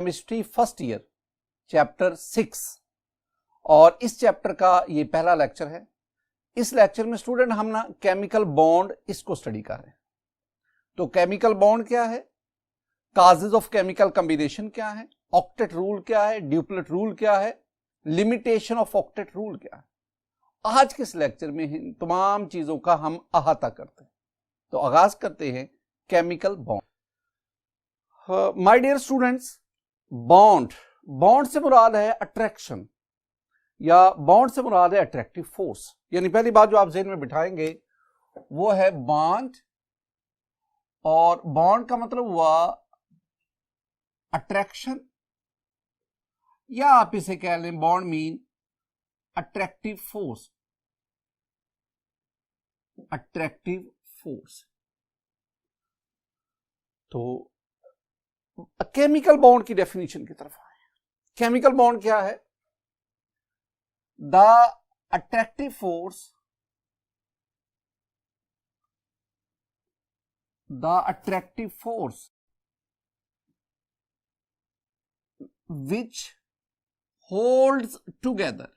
Chemistry first year chapter 6 और इस chapter का ये पहला लेक्चर है। इस लेक्चर में स्टूडेंट हम ना केमिकल बॉन्ड इसको स्टडी कर रहे हैं। तो केमिकल बॉन्ड क्या है, काजेज ऑफ केमिकल कॉम्बिनेशन क्या है, ऑक्टेट रूल क्या है, ड्यूप्लेट रूल क्या है, लिमिटेशन ऑफ ऑक्टेट रूल क्या है। आज के इस लेक्चर में इन तमाम चीजों का हम अहाता करते हैं। तो आगाज करते हैं chemical bond. My dear students, bond से मुराद है अट्रैक्शन या बॉन्ड से मुराद है अट्रैक्टिव फोर्स। यानी पहली बात जो आप ज़हन में बिठाएंगे वो है बॉन्ड, और बॉन्ड का मतलब हुआ अट्रैक्शन, या आप इसे कह लें bond mean attractive force. Attractive force तो केमिकल बॉन्ड की डेफिनेशन की तरफ आए। केमिकल बॉन्ड क्या है? The attractive force, the attractive force which holds together,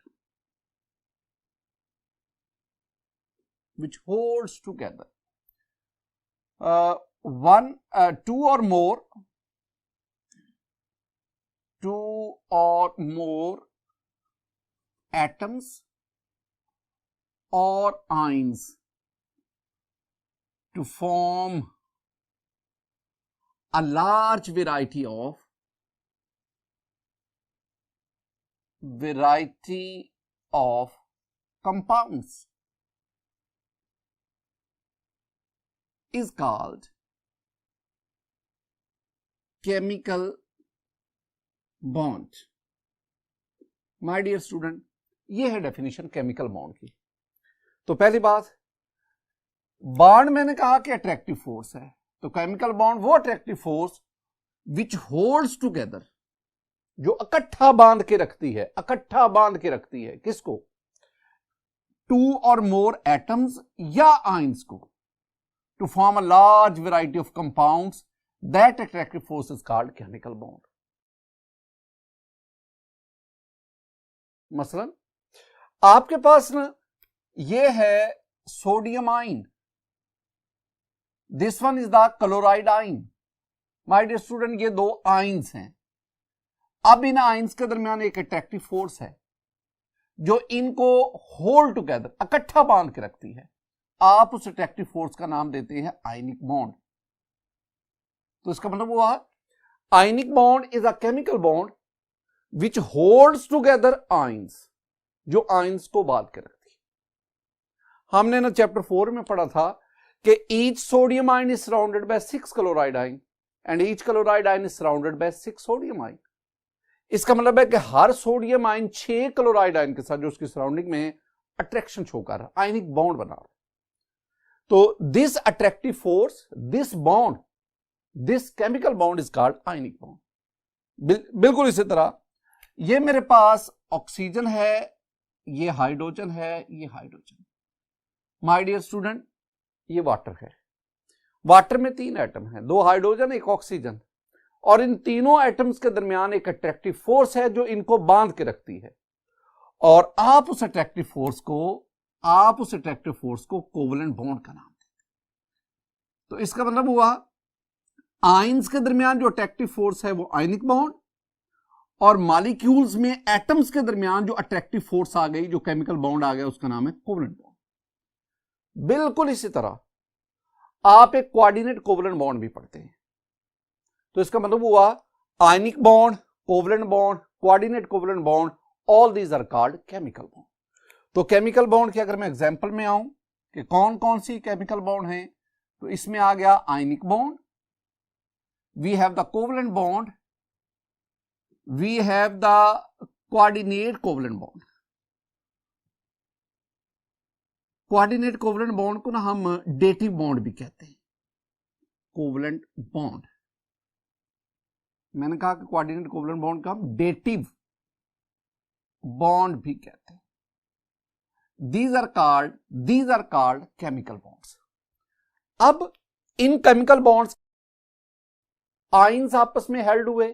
two or more atoms or ions to form a large variety of compounds is called chemical bond. My dear student, ये है definition chemical bond की। तो पहली बात, bond मैंने कहा कि attractive force है, तो केमिकल बॉन्ड वो attractive force which holds together, जो इकट्ठा बांध के रखती है, किसको? टू और मोर एटम्स या आयंस को, to form a large variety of compounds, that attractive force is called chemical bond. मसलन आपके पास ना ये है sodium ion, this one is the chloride ion. My dear student, ये दो आयंस हैं। अब इन आयंस के दरमियान एक अट्रैक्टिव फोर्स है जो इनको होल्ड टुगेदर, इकट्ठा बांध के रखती है। आप उस अट्रैक्टिव फोर्स का नाम देते हैं आयनिक बॉन्ड। तो इसका मतलब हुआ ionic bond is a chemical bond which holds together ions, जो आयंस को बांध के रखती है। हमने ना चैप्टर 4 में पढ़ा था कि each sodium ion is surrounded by 6 chloride ion and each chloride ion is surrounded by 6 sodium ion. इसका मतलब है कि हर सोडियम आयन 6 क्लोराइड आयन के साथ जो उसकी सराउंडिंग में अट्रैक्शन शो कर रहा है, आयनिक बॉन्ड बना रहा है। तो this attractive force, this bond, this chemical bond is called ionic bond. बिल्कुल इसी तरह ये मेरे पास ऑक्सीजन है, ये हाइड्रोजन है, ये हाइड्रोजन। माय डियर स्टूडेंट, ये वाटर है। वाटर में 3 एटम है, 2 हाइड्रोजन, 1 ऑक्सीजन, और इन तीनों एटम्स के दरमियान एक अट्रैक्टिव फोर्स है जो इनको बांध के रखती है। और आप उस अट्रैक्टिव फोर्स को कोवलेंट बॉन्ड का नाम देते हैं। तो इसका मतलब हुआ आयंस के दरमियान जो अट्रैक्टिव फोर्स है वो आयनिक बॉन्ड, और मॉलिक्यूल्स में एटम्स के दरमियान जो अट्रैक्टिव फोर्स आ गई, जो केमिकल बॉन्ड आ गया, उसका नाम है कोवलेंट बॉन्ड। बिल्कुल इसी तरह आप एक कोऑर्डिनेट कोवलेंट बॉन्ड भी पढ़ते हैं। तो इसका मतलब हुआ ionic bond, covalent bond, coordinate covalent bond, all these are called chemical bond. तो केमिकल बॉन्ड की अगर मैं एग्जांपल में आऊं कि कौन कौन सी केमिकल बॉन्ड हैं, तो इसमें आ गया ionic bond, we have the covalent bond, we have the coordinate covalent bond. Coordinate covalent bond को ना हम डेटिव बॉन्ड भी कहते हैं। कोवलेंट बॉन्ड, मैंने कहा कि कोऑर्डिनेट कोवलेंट बॉन्ड का हम डेटिव बॉन्ड भी कहते हैं। these are called chemical bonds। अब इन केमिकल बॉन्ड्स आयंस आपस में हेल्ड हुए,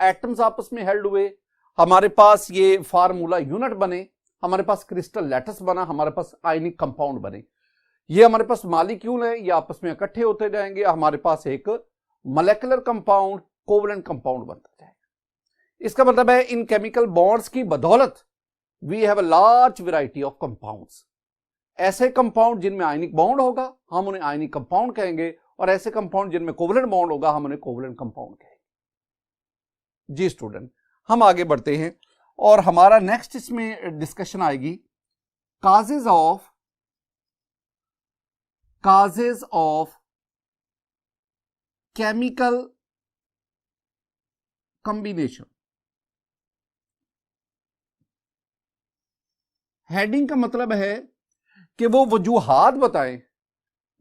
एटम्स आपस में हेल्ड हुए, हमारे पास ये फार्मूला यूनिट बने, हमारे पास क्रिस्टल लैटिस बना, हमारे पास आयनिक कंपाउंड बने। ये हमारे पास मॉलिक्यूल है, ये आपस में इकट्ठे होते जाएंगे, हमारे पास एक मॉलिक्यूलर कंपाउंड, कोवलेंट कंपाउंड बनता जाएगा। इसका मतलब है इन केमिकल बॉन्ड्स की बदौलत we have a large variety of compounds. ऐसे कंपाउंड जिनमें आयनिक बॉन्ड होगा हम उन्हें आयनिक कंपाउंड कहेंगे, और ऐसे कंपाउंड जिनमें कोवलेंट बॉन्ड होगा हम उन्हें कोवलेंट कंपाउंड कहेंगे। जी स्टूडेंट, हम आगे बढ़ते हैं और हमारा नेक्स्ट इसमें डिस्कशन आएगी causes of chemical combination. Heading का मतलब है कि वो वजूहात बताएं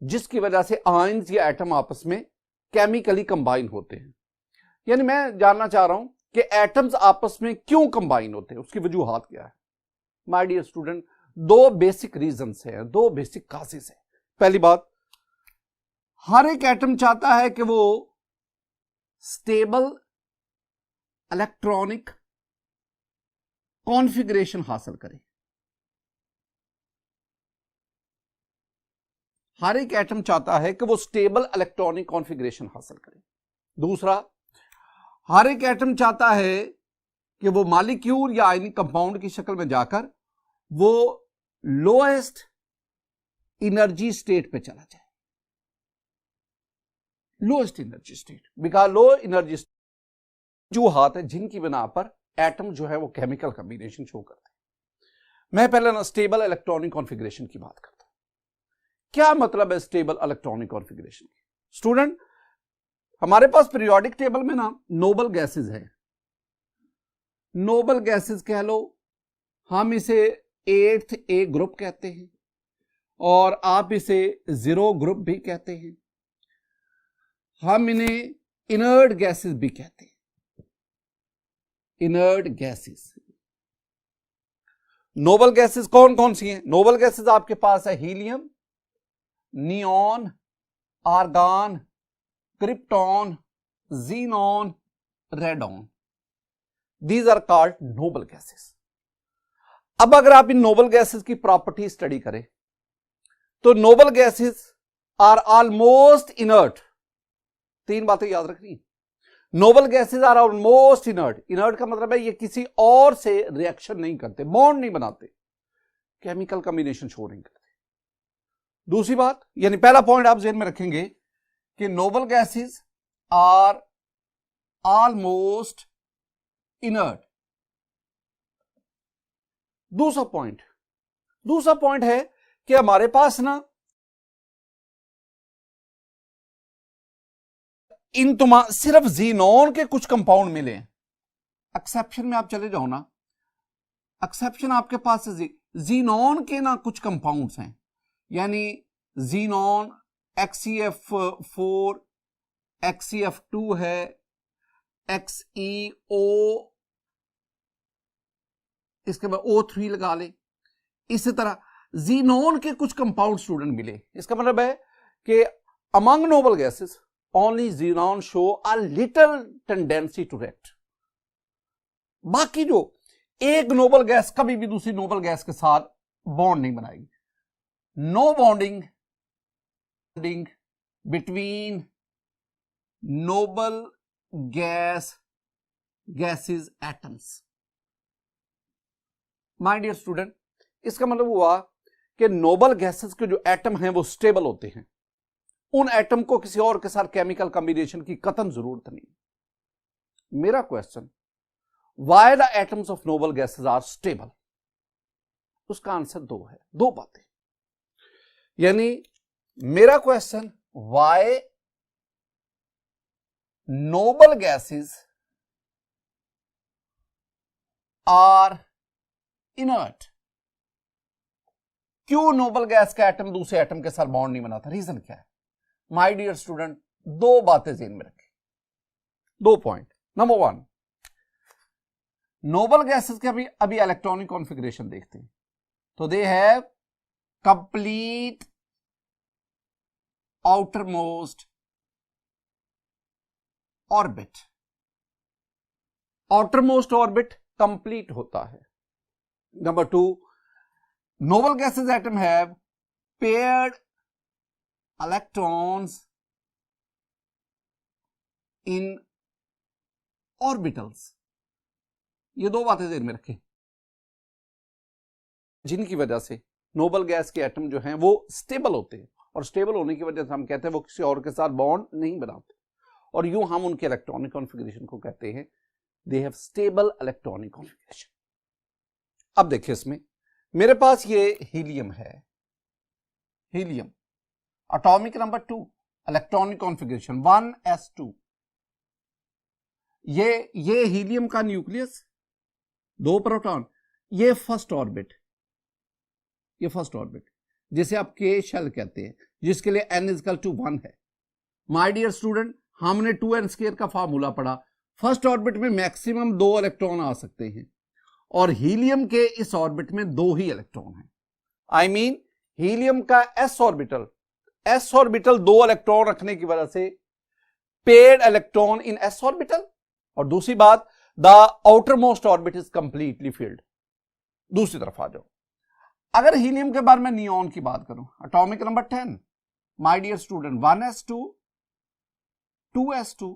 जिसकी वजह से आयंस या एटम आपस में केमिकली कंबाइन होते हैं। यानी मैं जानना चाह रहा हूं कि एटम्स आपस में क्यों कंबाइन होते हैं, उसकी वजूहात क्या है। माय डियर स्टूडेंट, दो बेसिक रीजंस हैं, दो बेसिक काजेस हैं। पहली बात, हर एक एटम चाहता है कि वो स्टेबल इलेक्ट्रॉनिक कॉन्फ़िगरेशन हासिल करे। हर एक एटम चाहता है कि वो स्टेबल इलेक्ट्रॉनिक कॉन्फ़िगरेशन हासिल करे। दूसरा, हर एक एटम चाहता है कि वो मॉलिक्यूल या आयनिक कंपाउंड की शक्ल में जाकर वो लोएस्ट एनर्जी स्टेट पे चला जाए। Lowest energy state, because low energy जो हाथ है जिनकी बिना पर एटम जो है वो केमिकल कॉम्बिनेशन शो करते हैं। मैं पहले ना स्टेबल इलेक्ट्रॉनिक कॉन्फ़िगरेशन की बात करता हूं। क्या मतलब है स्टेबल इलेक्ट्रॉनिक कॉन्फ़िगरेशन की? स्टूडेंट, हमारे पास पीरियोडिक टेबल में ना नोबल गैसेस है। नोबल गैसेस कह लो, हम इसे 8th ए ग्रुप कहते हैं और आप इसे 0 ग्रुप भी कहते हैं। हम इन्हें इनर्ट गैसेस भी कहते हैं। Inert gases. नोबल गैसेस कौन कौन सी हैं? नोबल गैसेस आपके पास है helium, neon, argon, krypton, xenon, radon. These are called noble gases. अब अगर आप इन नोबल गैसेस की प्रॉपर्टी स्टडी करें तो noble gases are almost inert. 3 बातें याद रखनी। Noble gases are almost inert. Inert का मतलब है ये किसी और से रिएक्शन नहीं करते, बॉन्ड नहीं बनाते, केमिकल कॉम्बिनेशन शो नहीं करते। दूसरी बात, यानी पहला पॉइंट आप ज़हन में रखेंगे कि noble gases are almost inert. दूसरा पॉइंट है कि हमारे पास ना इन सिर्फ जीनॉन के कुछ कंपाउंड मिले। एक्सेप्शन में आप चले जाओ ना, एक्सेप्शन आपके पास जीनॉन के ना कुछ कंपाउंड्स हैं, यानी जीनॉन XeF4, XeF2 है, XeO, इसके बाद O3 लगा ले। इसी तरह जीनॉन के कुछ कंपाउंड स्टूडेंट मिले। इसका मतलब है कि among noble gases only xenon show a little tendency to react. बाकी जो एक नोबल गैस कभी भी दूसरी नोबल गैस के साथ बॉन्ड नहीं बनाएगी। No bonding between noble gases atoms. My dear student, इसका मतलब हुआ कि नोबल गैसेस के जो एटम हैं वो स्टेबल होते हैं। उन एटम को किसी और के साथ केमिकल कॉम्बिनेशन की कतन जरूरत नहीं। मेरा question, why the atoms of noble gases are stable, उसका आंसर 2 है। 2 बातें, यानी मेरा question, why noble gases are inert. क्यों नोबल गैस का एटम दूसरे एटम के साथ बॉन्ड नहीं बनाता? रीजन क्या है? माय डियर स्टूडेंट, 2 बातें ध्यान में रखें, 2 पॉइंट। नंबर 1, नोबल गैसेस के अभी इलेक्ट्रॉनिक कॉन्फ़िगरेशन देखते हैं तो they have complete outermost orbit. Outer most orbit complete होता है। Number 2, noble gases atom have paired electrons in orbitals. ये दो बातें ध्यान में रखें जिनकी वजह से नोबल गैस के एटम जो हैं वो स्टेबल होते हैं, और स्टेबल होने की वजह से हम कहते हैं वो किसी और के साथ बॉन्ड नहीं बनाते, और यूं हम उनके इलेक्ट्रॉनिक कॉन्फ़िगरेशन को कहते हैं they have stable electronic configuration. अब देखिए इसमें मेरे पास ये हीलियम है, helium atomic number 2, electronic configuration 1s2। ये हीलियम का न्यूक्लियस, 2 प्रोटॉन, ये फर्स्ट ऑर्बिट, ये फर्स्ट ऑर्बिट जिसे आप के शेल कहते हैं, जिसके लिए n=1 है। माय डियर स्टूडेंट, हमने 2n² का फार्मूला पढ़ा। फर्स्ट ऑर्बिट में मैक्सिमम 2 इलेक्ट्रॉन आ सकते हैं, और हीलियम के इस ऑर्बिट में 2 ही इलेक्ट्रॉन हैं। आई मीन हीलियम का s ऑर्बिटल 2 इलेक्ट्रॉन रखने की वजह से paired electron in s orbital, और दूसरी बात the outer most orbit is completely field. दूसरी तरफ आ जाओ, अगर हीलियम के बारे में नियॉन की बात करूं, atomic number 10, my dear student 1s2, 2s2,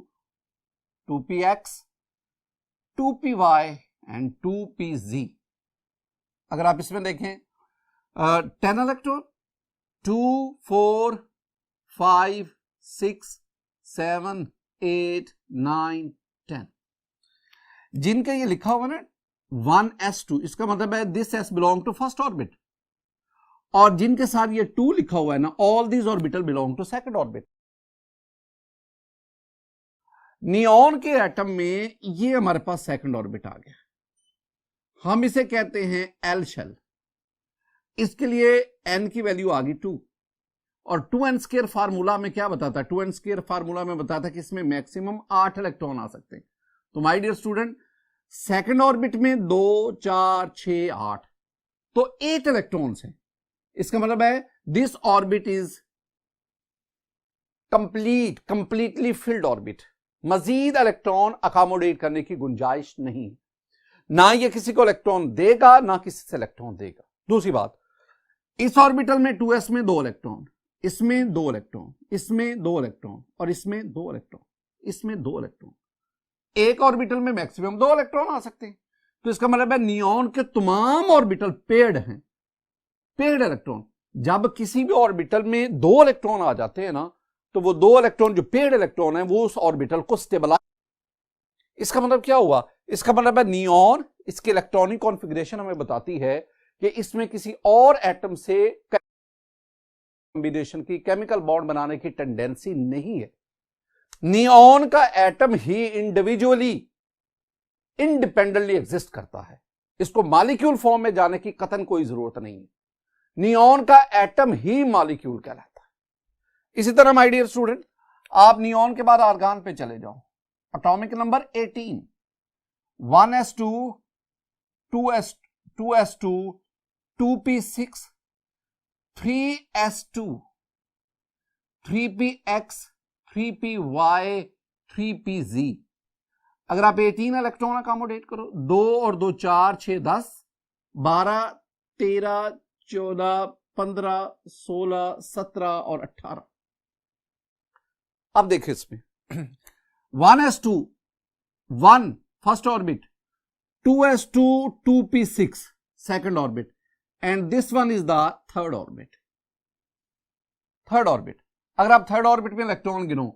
2px, 2py and 2pz। अगर आप इसमें देखें 10 इलेक्ट्रॉन, 2, 4, 5, 6, 7, 8, 9, 10, जिनका ये लिखा हुआ ना 1s2, इसका मतलब है this s belong to first orbit, और जिनके साथ ये 2 लिखा हुआ है ना, all these orbital belong to second orbit. Neon के एटम में ये हमारे पास सेकंड ऑर्बिट आ गया, हम इसे कहते हैं एल शेल। इसके लिए n की वैल्यू आ गई 2, और 2n² फार्मूला में क्या बताता है, 2n² फार्मूला में बताता है कि इसमें मैक्सिमम 8 इलेक्ट्रॉन आ सकते हैं। तो my dear student, second orbit में 2, 4, 6, 8, तो 8 इलेक्ट्रॉन्स हैं। इसका मतलब है this orbit is completely filled orbit. मजीद इलेक्ट्रॉन अकोमोडेट करने की गुंजाइश नहीं, ना ये किसी को इलेक्ट्रॉन देगा ना किसी से इलेक्ट्रॉन देगा। दूसरी बात, इस ऑर्बिटल में 2s में 2 इलेक्ट्रॉन, इसमें 2 इलेक्ट्रॉन, इसमें 2 इलेक्ट्रॉन, और इसमें 2 इलेक्ट्रॉन, इसमें 2 इलेक्ट्रॉन। एक ऑर्बिटल में मैक्सिमम 2 इलेक्ट्रॉन आ सकते हैं। तो इसका मतलब है नियॉन के तमाम ऑर्बिटल पेयर्ड हैं, पेयर्ड इलेक्ट्रॉन। जब किसी भी ऑर्बिटल में 2 इलेक्ट्रॉन आ जाते हैं ना, तो वो 2 इलेक्ट्रॉन जो पेयर्ड इलेक्ट्रॉन है वो उस ऑर्बिटल को स्टेबलाइज। इसका मतलब क्या हुआ, इसका मतलब है नियॉन, इसके इलेक्ट्रॉनिक कॉन्फ़िगरेशन हमें बताती है कि इसमें किसी और एटम से कॉम्बिनेशन की, केमिकल बॉन्ड बनाने की टेंडेंसी नहीं है। नियॉन का एटम ही इंडिविजुअली इंडिपेंडेंटली एग्जिस्ट करता है, इसको मॉलिक्यूल फॉर्म में जाने की कतन कोई जरूरत नहीं है। नियॉन का एटम ही मॉलिक्यूल कहलाता है। इसी तरह माय डियर स्टूडेंट, आप नियॉन के बाद आर्गन पे चले जाओ। Atomic number 18, 1s2, 2s2, 2p6, 3s2, 3px, 3py, 3pz। अगर आप 18 इलेक्ट्रॉन अकोमोडेट करो, 2 और 2 4, 6, 10, 12, 13, 14, 15, 16, 17 और 18। अब देखिए इसमें 1s2, 1 first orbit, 2s2, 2p6 second orbit, and this one is the third orbit. Third orbit, अगर आप थर्ड ऑर्बिट में इलेक्ट्रॉन गिनो